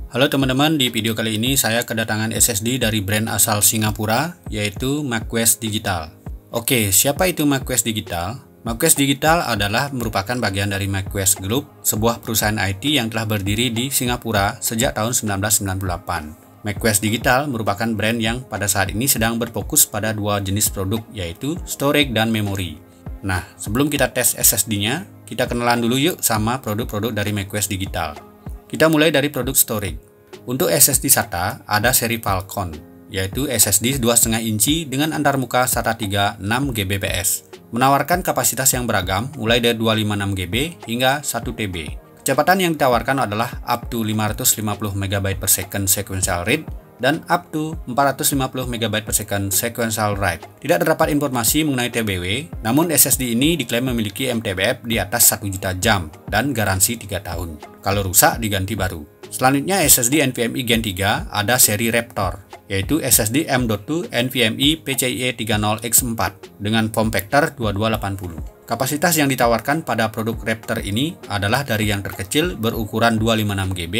Halo teman-teman, di video kali ini saya kedatangan SSD dari brand asal Singapura, yaitu McQuest Digital. Oke, siapa itu McQuest Digital? McQuest Digital adalah merupakan bagian dari McQuest Group, sebuah perusahaan IT yang telah berdiri di Singapura sejak tahun 1998. McQuest Digital merupakan brand yang pada saat ini sedang berfokus pada dua jenis produk, yaitu storage dan memori. Nah, sebelum kita tes SSD-nya, kita kenalan dulu yuk sama produk-produk dari McQuest Digital. Kita mulai dari produk storage. Untuk SSD SATA ada seri Falcon, yaitu SSD 2,5 inci dengan antarmuka SATA 3 6 Gbps, menawarkan kapasitas yang beragam mulai dari 256 GB hingga 1 TB. Kecepatan yang ditawarkan adalah up to 550 MB/s sequential read dan up to 450 MB/s sequential write. Tidak terdapat informasi mengenai TBW, namun SSD ini diklaim memiliki MTBF di atas 1 juta jam dan garansi 3 tahun. Kalau rusak diganti baru. Selanjutnya SSD NVMe Gen 3 ada seri Raptor, yaitu SSD M.2 NVMe PCIe 30X4 dengan form factor 2280. Kapasitas yang ditawarkan pada produk Raptor ini adalah dari yang terkecil berukuran 256 GB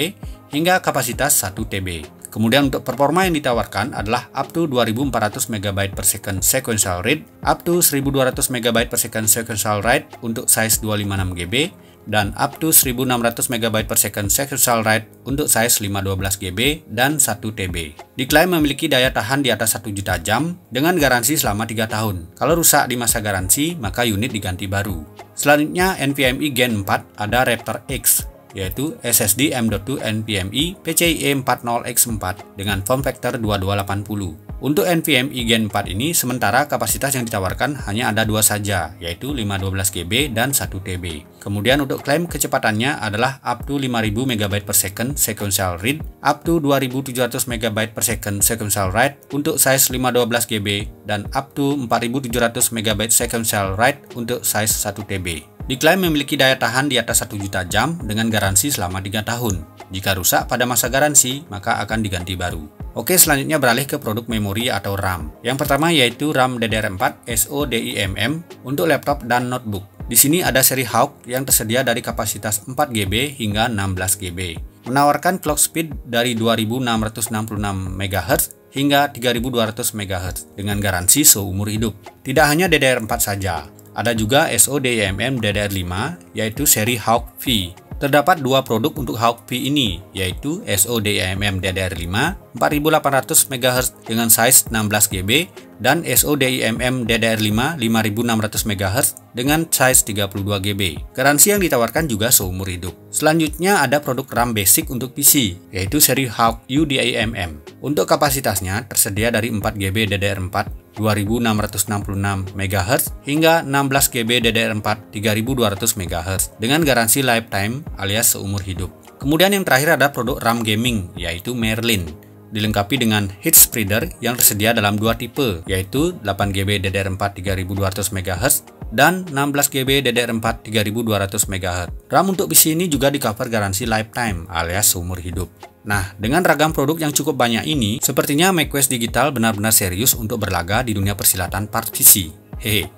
hingga kapasitas 1 TB. Kemudian untuk performa yang ditawarkan adalah up to 2400 MB/s sequential read, up to 1200 MB/s sequential write untuk size 256 GB, dan up to 1600 MB/s sequential write untuk size 512 GB dan 1 TB. Diklaim memiliki daya tahan di atas 1 juta jam dengan garansi selama 3 tahun. Kalau rusak di masa garansi, maka unit diganti baru. Selanjutnya NVMe Gen 4 ada Raptor X, yaitu SSD M.2 NVMe PCIe 40X4 dengan form factor 2280. Untuk NVMe Gen 4 ini sementara kapasitas yang ditawarkan hanya ada dua saja, yaitu 512 GB dan 1 TB. Kemudian untuk klaim kecepatannya adalah up to 5000 MB/s sequential read, up to 2700 MB/s sequential write untuk size 512 GB dan up to 4700 MB sequential write untuk size 1 TB. Diklaim memiliki daya tahan di atas 1 juta jam dengan garansi selama 3 tahun. Jika rusak pada masa garansi, maka akan diganti baru. Oke, selanjutnya beralih ke produk memori atau RAM. Yang pertama yaitu RAM DDR4 SODIMM untuk laptop dan notebook. Di sini ada seri Hawk yang tersedia dari kapasitas 4 GB hingga 16 GB. Menawarkan clock speed dari 2666 MHz hingga 3200 MHz dengan garansi seumur hidup. Tidak hanya DDR4 saja, ada juga SODIMM DDR5 yaitu seri Hawk V. Terdapat dua produk untuk Hawk V ini, yaitu SODIMM DDR5 4800 MHz dengan size 16 GB dan SODIMM DDR5 5600 MHz dengan size 32 GB. Garansi yang ditawarkan juga seumur hidup. Selanjutnya ada produk RAM basic untuk PC, yaitu seri Hawk UDIMM. Untuk kapasitasnya tersedia dari 4 GB DDR4 2666 MHz hingga 16 GB DDR4 3200 MHz dengan garansi lifetime alias seumur hidup. Kemudian yang terakhir ada produk RAM gaming yaitu Merlin, dilengkapi dengan heat spreader yang tersedia dalam dua tipe yaitu 8 GB DDR4 3200 MHz dan 16 GB DDR4 3200 MHz. RAM untuk PC ini juga di cover garansi lifetime alias seumur hidup. Nah, dengan ragam produk yang cukup banyak ini, sepertinya McQuest Digital benar-benar serius untuk berlaga di dunia persilatan part PC. Hehe.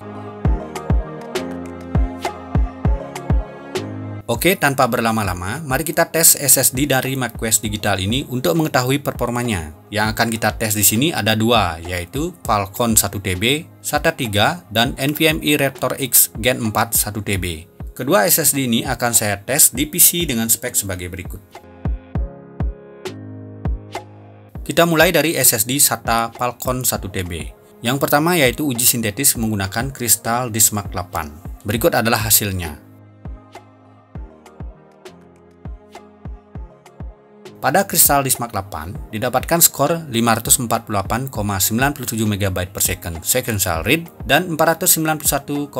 Oke, tanpa berlama-lama, mari kita tes SSD dari McQuest Digital ini untuk mengetahui performanya. Yang akan kita tes di sini ada dua, yaitu Falcon 1 TB, SATA 3, dan NVMe Raptor X Gen 4 1 TB. Kedua SSD ini akan saya tes di PC dengan spek sebagai berikut. Kita mulai dari SSD SATA Falcon 1 TB. Yang pertama yaitu uji sintetis menggunakan Crystal Disk Mark 8. Berikut adalah hasilnya. Pada Crystal Disk Mark 8 didapatkan skor 548,97 MB/s sequential read dan 491,89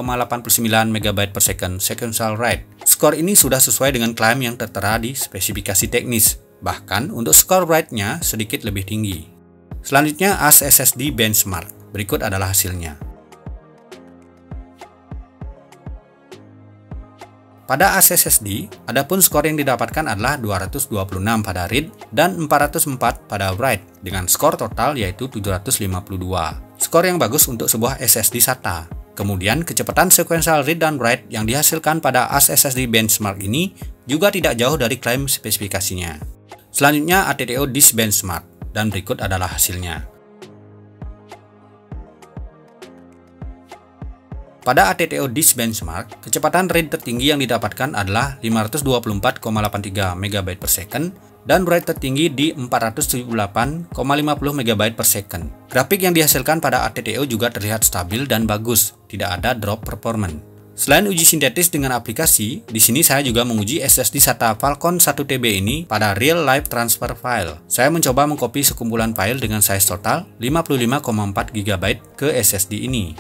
MB/s sequential write. Skor ini sudah sesuai dengan klaim yang tertera di spesifikasi teknis. Bahkan untuk skor write-nya sedikit lebih tinggi. Selanjutnya AS SSD benchmark. Berikut adalah hasilnya. Pada AS SSD, adapun skor yang didapatkan adalah 226 pada read dan 404 pada write dengan skor total yaitu 752. Skor yang bagus untuk sebuah SSD SATA. Kemudian kecepatan sequential read dan write yang dihasilkan pada AS SSD benchmark ini juga tidak jauh dari klaim spesifikasinya. Selanjutnya ATTO Disk Benchmark, dan berikut adalah hasilnya. Pada ATTO Disk Benchmark, kecepatan read tertinggi yang didapatkan adalah 524,83 MB per second dan write tertinggi di 478,50 MB per second. Grafik yang dihasilkan pada ATTO juga terlihat stabil dan bagus, tidak ada drop performance. Selain uji sintetis dengan aplikasi, di sini saya juga menguji SSD SATA Falcon 1TB ini pada real life transfer file. Saya mencoba mengcopy sekumpulan file dengan size total 55,4 GB ke SSD ini.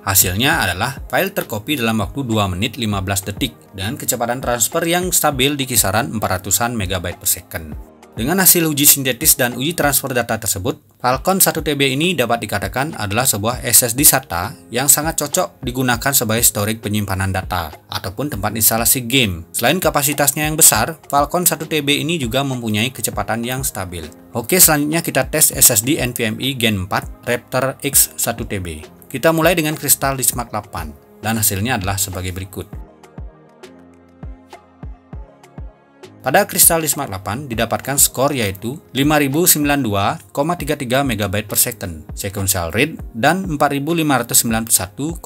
Hasilnya adalah file tercopy dalam waktu 2 menit 15 detik dengan kecepatan transfer yang stabil di kisaran 400-an MB per second. Dengan hasil uji sintetis dan uji transfer data tersebut, Falcon 1TB ini dapat dikatakan adalah sebuah SSD SATA yang sangat cocok digunakan sebagai storage penyimpanan data ataupun tempat instalasi game. Selain kapasitasnya yang besar, Falcon 1TB ini juga mempunyai kecepatan yang stabil. Oke, selanjutnya kita tes SSD NVMe Gen 4 Raptor X 1TB. Kita mulai dengan Crystal Disk Mark 8 dan hasilnya adalah sebagai berikut. Pada Crystal Disk Mark 8 didapatkan skor yaitu 5092,33 MB per second sequential read dan 4591,79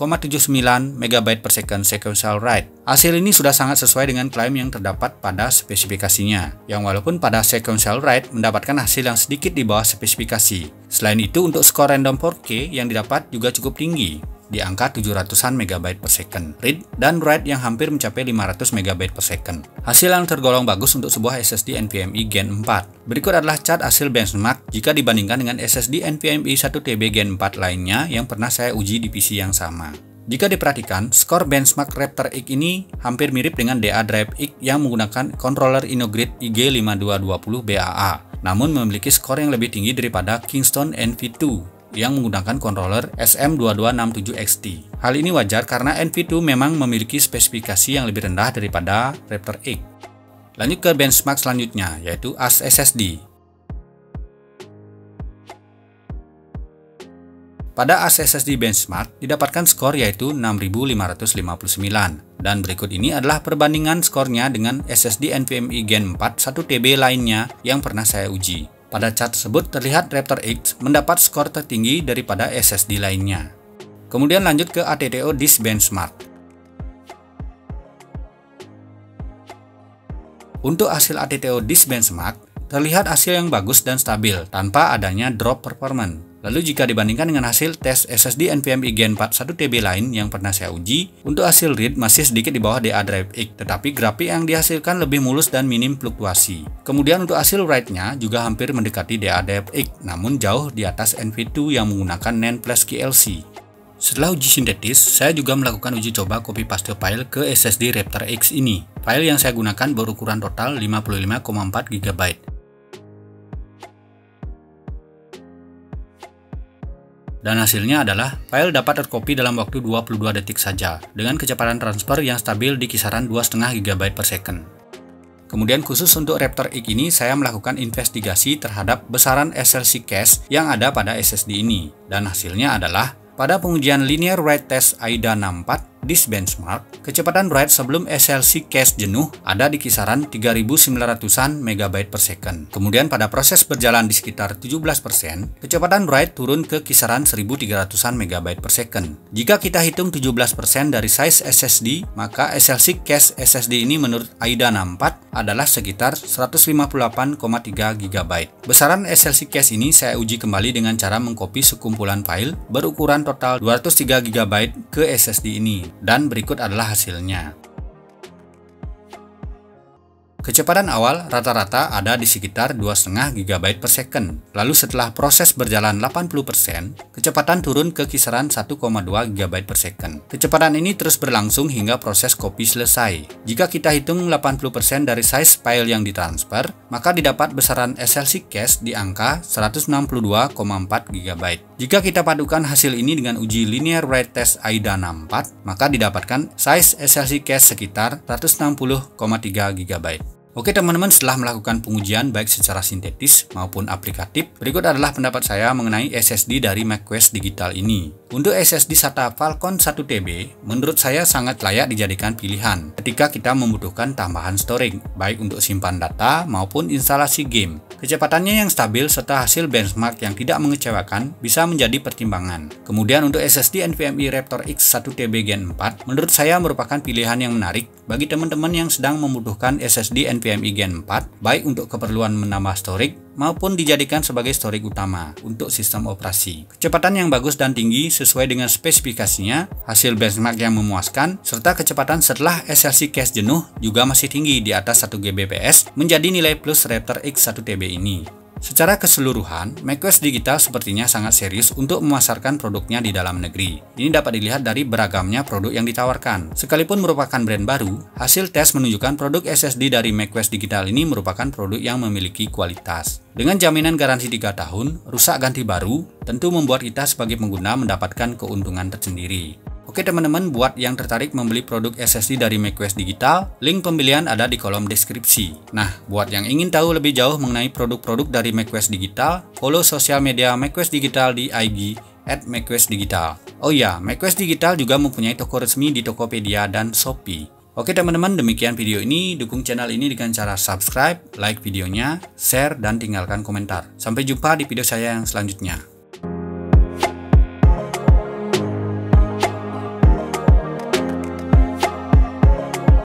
MB per second sequential write. Hasil ini sudah sangat sesuai dengan klaim yang terdapat pada spesifikasinya, yang walaupun pada sequential write mendapatkan hasil yang sedikit di bawah spesifikasi. Selain itu, untuk skor random 4K yang didapat juga cukup tinggi, di angka 700-an MB per second read dan write yang hampir mencapai 500 MB per second. Hasil yang tergolong bagus untuk sebuah SSD NVMe Gen 4. Berikut adalah chart hasil benchmark jika dibandingkan dengan SSD NVMe 1TB Gen 4 lainnya yang pernah saya uji di PC yang sama. Jika diperhatikan, skor benchmark Raptor X ini hampir mirip dengan DA Drive X yang menggunakan controller InnoGrid IG5220 BAA, namun memiliki skor yang lebih tinggi daripada Kingston NV2 yang menggunakan controller SM2267XT. Hal ini wajar karena NV2 memang memiliki spesifikasi yang lebih rendah daripada Raptor X. Lanjut ke benchmark selanjutnya, yaitu AS SSD. Pada AS SSD benchmark didapatkan skor yaitu 6559 dan berikut ini adalah perbandingan skornya dengan SSD NVMe Gen 4 1TB lainnya yang pernah saya uji. Pada chart tersebut terlihat Raptor X mendapat skor tertinggi daripada SSD lainnya. Kemudian lanjut ke ATTO Disk Benchmark. Untuk hasil ATTO Disk Benchmark, terlihat hasil yang bagus dan stabil tanpa adanya drop performance. Lalu jika dibandingkan dengan hasil tes SSD NVMe Gen 4 1TB lain yang pernah saya uji, untuk hasil read masih sedikit di bawah DA Drive X, tetapi grafik yang dihasilkan lebih mulus dan minim fluktuasi. Kemudian untuk hasil write-nya juga hampir mendekati DA Drive X, namun jauh di atas NV2 yang menggunakan NAND Flash QLC. Setelah uji sintetis, saya juga melakukan uji coba copy paste file ke SSD Raptor X ini. File yang saya gunakan berukuran total 55,4 GB. Dan hasilnya adalah file dapat tercopy dalam waktu 22 detik saja dengan kecepatan transfer yang stabil di kisaran 2,5 GB per second. Kemudian khusus untuk Raptor X ini saya melakukan investigasi terhadap besaran SLC cache yang ada pada SSD ini, dan hasilnya adalah pada pengujian linear write test AIDA 64 disk benchmark, kecepatan write sebelum SLC cache jenuh ada di kisaran 3900-an MB per second. Kemudian pada proses berjalan di sekitar 17%, kecepatan write turun ke kisaran 1300-an MB per second. Jika kita hitung 17% dari size SSD, maka SLC cache SSD ini menurut AIDA 64 adalah sekitar 158,3 GB. Besaran SLC cache ini saya uji kembali dengan cara mengcopy sekumpulan file berukuran total 203 GB ke SSD ini. Dan berikut adalah hasilnya. Kecepatan awal rata-rata ada di sekitar 2,5 GB per second. Lalu setelah proses berjalan 80%, kecepatan turun ke kisaran 1,2 GB per second. Kecepatan ini terus berlangsung hingga proses copy selesai. Jika kita hitung 80% dari size file yang ditransfer, maka didapat besaran SLC cache di angka 162,4 GB. Jika kita padukan hasil ini dengan uji linear write test AIDA 64, maka didapatkan size SLC cache sekitar 160,3 GB. Oke teman-teman, setelah melakukan pengujian baik secara sintetis maupun aplikatif, berikut adalah pendapat saya mengenai SSD dari macOS Digital ini. Untuk SSD SATA Falcon 1TB, menurut saya sangat layak dijadikan pilihan ketika kita membutuhkan tambahan storage, baik untuk simpan data maupun instalasi game. Kecepatannya yang stabil serta hasil benchmark yang tidak mengecewakan bisa menjadi pertimbangan. Kemudian untuk SSD NVMe Raptor X 1TB Gen 4, menurut saya merupakan pilihan yang menarik bagi teman-teman yang sedang membutuhkan SSD NVMe Gen 4, baik untuk keperluan menambah storage maupun dijadikan sebagai storage utama untuk sistem operasi. Kecepatan yang bagus dan tinggi sesuai dengan spesifikasinya, hasil benchmark yang memuaskan, serta kecepatan setelah SLC cache jenuh juga masih tinggi di atas 1 Gbps menjadi nilai plus Raptor X 1TB ini. Secara keseluruhan, macOS Digital sepertinya sangat serius untuk memasarkan produknya di dalam negeri. Ini dapat dilihat dari beragamnya produk yang ditawarkan. Sekalipun merupakan brand baru, hasil tes menunjukkan produk SSD dari macOS Digital ini merupakan produk yang memiliki kualitas. Dengan jaminan garansi 3 tahun, rusak ganti baru, tentu membuat kita sebagai pengguna mendapatkan keuntungan tersendiri. Oke teman-teman, buat yang tertarik membeli produk SSD dari macOS Digital, link pembelian ada di kolom deskripsi. Nah, buat yang ingin tahu lebih jauh mengenai produk-produk dari macOS Digital, follow sosial media macOS Digital di IG @macOSDigital. Oh ya, macOS Digital juga mempunyai toko resmi di Tokopedia dan Shopee. Oke teman-teman, demikian video ini. Dukung channel ini dengan cara subscribe, like videonya, share, dan tinggalkan komentar. Sampai jumpa di video saya yang selanjutnya.